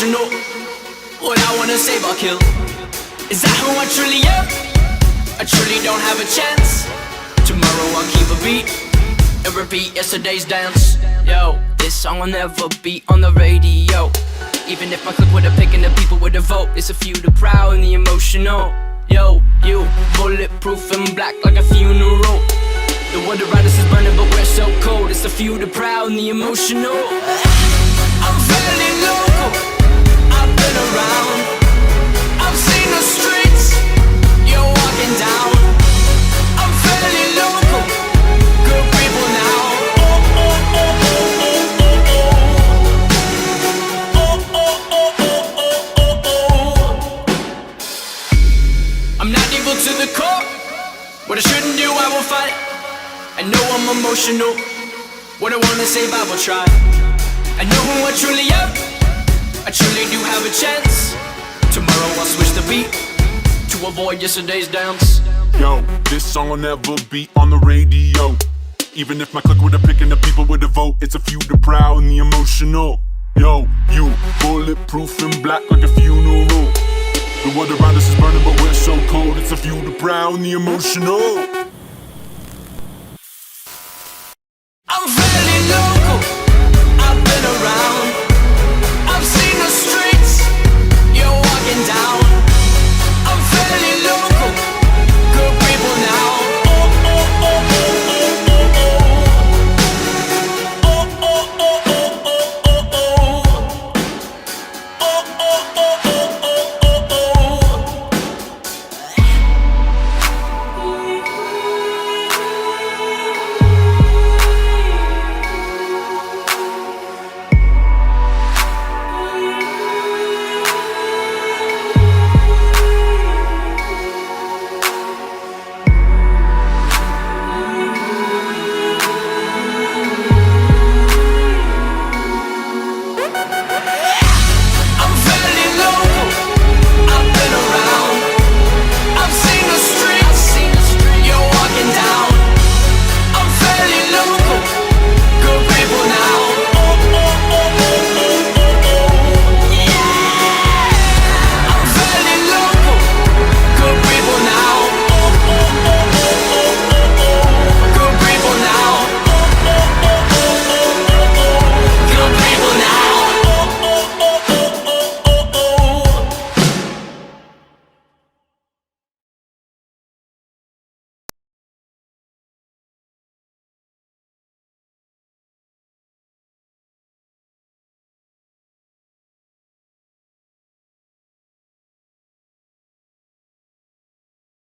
emotional. What I wanna save or kill. Is that who I truly am? I truly don't have a chance. Tomorrow I'll keep a beat and repeat yesterday's dance. Yo, this song will never be on the radio. Even if I click with a pick and the people with a vote, it's a few the proud and the emotional. Yo, you, bulletproof and black like a funeral. The water around us is burning but we're so cold. It's a few the proud and the emotional. I'm fairly local, I've been around. I've seen the streets you're walking down. I'm fairly local, good people now. Oh, oh, oh, oh, oh, oh, oh. Oh, oh, oh, oh, oh, oh, oh. I'm not evil to the core. What I shouldn't do, I will fight. I know I'm emotional. What I wanna save, I will try. I know who I truly am. I truly do have a chance. Tomorrow I'll switch the beat to avoid yesterday's dance. Yo, this song will never be on the radio. Even if my click with a pick and the people with a vote, it's a few the proud and the emotional. Yo, you, bulletproof and black like a funeral. The world around us is burning but we're so cold. It's a few the proud and the emotional.